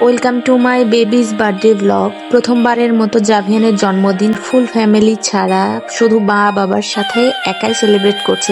Welcome to my babies birthday blog. প্রথমবারের মতো জাভিয়ানের জন্মদিন ফুল ফ্যামিলি ছাড়া শুধু মা বাবার সাথে একাই সেলিব্রেট করছে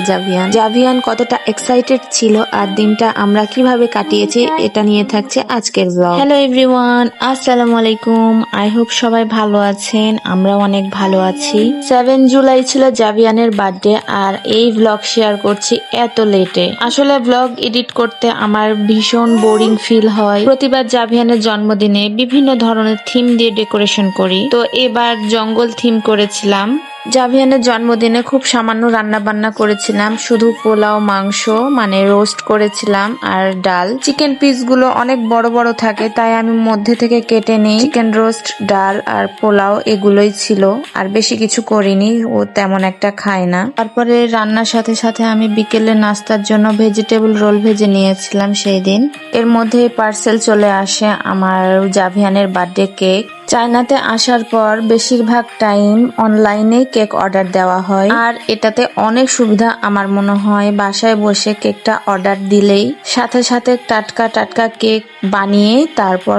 জাভিয়ান কতটা এক্সাইটেড ছিল আর দিনটা আমরা কিভাবে কাটিয়েছি এটা নিয়ে থাকছে আজকের ব্লগ। হ্যালো এভরিওয়ান, আসসালামু আলাইকুম। আই হোপ সবাই ভালো আছেন, আমরাও অনেক ভালো আছি। 7 জুলাই ছিল জাভিয়ানের বার্থডে আর এই ব্লগ শেয়ার করছি এত লেটে। আসলে ব্লগ এডিট করতে আমার ভীষণ বোরিং ফিল হয়। প্রতিবার জাভিয়ানের জন্মদিনে বিভিন্ন ধরনের থিম দিয়ে ডেকোরেশন করি, তো এবার জঙ্গল থিম করেছিলাম। জাভিয়ানের জন্মদিনে খুব সামান্য রান্না বান্না করেছিলাম, শুধু পোলাও, মাংস মানে রোস্ট করেছিলাম আর ডাল। চিকেন পিস গুলো অনেক বড় বড় থাকে, তাই আমি মধ্যে থেকে কেটে নেই। চিকেন রোস্ট, ডাল আর পোলাও এগুলোই ছিল, আর বেশি কিছু করিনি, ও তেমন একটা খায় না। তারপরে রান্নার সাথে সাথে আমি বিকেলে নাস্তার জন্য ভেজিটেবল রোল ভেজে নিয়েছিলাম সেই দিন। এর মধ্যে পার্সেল চলে আসে আমার জাভিয়ানের বার্থডে কেক। চায়নাতে আসার পর বেশিরভাগ টাইম অনলাইনে কেক অর্ডার দেওয়া হয়, আর এটাতে অনেক সুবিধা আমার মনে হয়। বাসায় বসে কেকটা অর্ডার দিলেই সাথে সাথে টাটকা টাটকা কেক বানিয়ে তারপর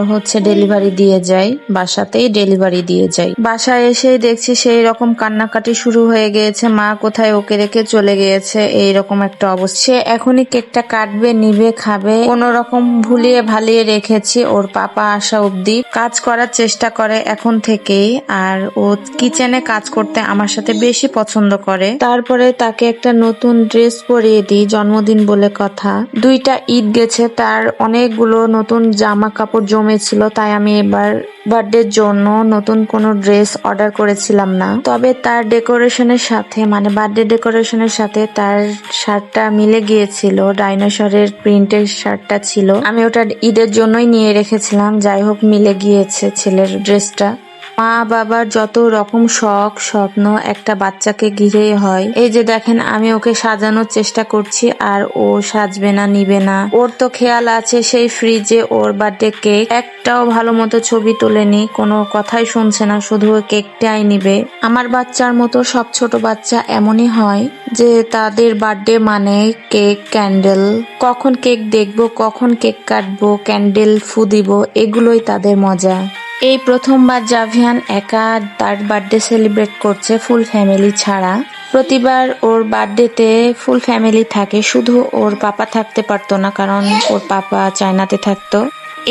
ডেলিভারি দিয়ে যায়, বাসাতেই ডেলিভারি দিয়ে যায়। বাসায় এসেই দেখছি সেই রকম কান্নাকাটি শুরু হয়ে গিয়েছে, মা কোথায় ওকে রেখে চলে গিয়েছে, এইরকম একটা অবস্থা। সে এখনই কেকটা কাটবে, নিবে, খাবে। কোন রকম ভুলিয়ে ভালিয়ে রেখেছি ওর পাপা আসা অব্দি। কাজ করার চেষ্টা করে এখন থেকেই, আর ও কিচেনে কাজ করতে আমার সাথে বেশি পছন্দ করে। তারপরে তাকে একটা নতুন ড্রেস পরিয়ে দিই, জন্মদিন বলে কথা। 2টা ঈদ গেছে, তার অনেকগুলো নতুন জামা কাপড় জমেছিল, তাই আমি এবার বার্থডের জন্য নতুন কোনো ড্রেস অর্ডার করেছিলাম না। তবে তার ডেকোরেশনের সাথে মানে বার্থডে ডেকোরেশনের সাথে তার শার্টটা মিলে গিয়েছিল, ডাইনোসরের প্রিন্টের শার্টটা ছিল। আমি ওটা ঈদের জন্যই নিয়ে রেখেছিলাম, যাই হোক মিলে গিয়েছে ছেলের ড্রেসটা। মা বাবার যত রকম শখ স্বপ্ন একটা বাচ্চাকে ঘিরেই হয়। এই যে দেখেন, আমি ওকে সাজানোর চেষ্টা করছি আর ও সাজবে না, নিবে না। ওর তো খেয়াল আছে সেই ফ্রিজে ওর বার্থডে কেক, একটাও ভালো মতো ছবি তোলেনি, কোনো কথাই শুনছে না, শুধু কেকটাই নিবে। আমার বাচ্চার মতো সব ছোট বাচ্চা এমনই হয় যে তাদের বার্থডে মানে কেক, ক্যান্ডেল, কখন কেক দেখবো, কখন কেক কাটবো, ক্যান্ডেল ফু দিব, এগুলোই তাদের মজা। এই প্রথমবার জাভিয়ান একা তার বার্থডে সেলিব্রেট করছে ফুল ফ্যামিলি ছাড়া। প্রতিবার ওর বার্থডেতে ফুল ফ্যামিলি থাকে, শুধু ওর পাপা থাকতে পারতো না, কারণ ওর পাপা চায়নাতে থাকতো।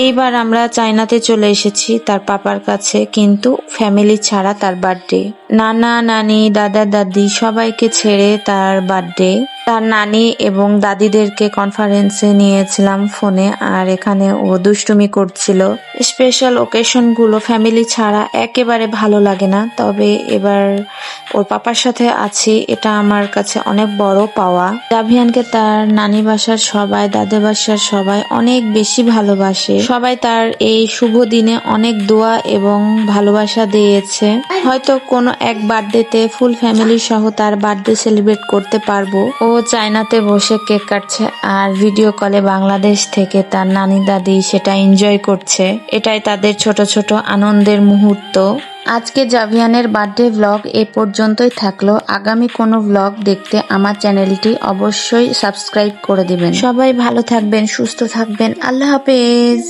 এইবার আমরা চায়নাতে চলে এসেছি তার পাপার কাছে, কিন্তু ফ্যামিলি ছাড়া তার বার্থডে। নানা নানি, দাদা দাদি সবাইকে ছেড়ে তার বার্থডে। তার নানি এবং দাদিদেরকে কনফারেন্সে নিয়েছিলাম ফোনে, আর এখানে ও দুষ্টুমি করছিল। স্পেশাল ওকেশন গুলো ফ্যামিলি ছাড়া একেবারে ভালো লাগে না, তবে এবার ওর পাপার সাথে আছি, এটা আমার কাছে অনেক বড় পাওয়া। জাভিয়ানকে তার নানি বাসার সবাই, দাদা বাসার সবাই অনেক বেশি ভালোবাসে। সবাই তার এই শুভ দিনে অনেক দোয়া এবং ভালোবাসা দিয়েছে। হয়তো কোনো এক বার্থডেতে ফুল ফ্যামিলি সহ তার বার্থডে সেলিব্রেট করতে পারবো। ও চায়নাতে বসে কেক কাটছে আর ভিডিও কলে বাংলাদেশ থেকে তার নানি দাদি সেটা এনজয় করছে। এটাই তাদের ছোট ছোট আনন্দের মুহূর্ত। আজকে জাভিয়ানের বার্থডে ব্লগ এ পর্যন্তই থাকলো। আগামী কোনো ব্লগ দেখতে আমার চ্যানেলটি অবশ্যই সাবস্ক্রাইব করে দিবেন। সবাই ভালো থাকবেন, সুস্থ থাকবেন। আল্লাহ হাফেজ।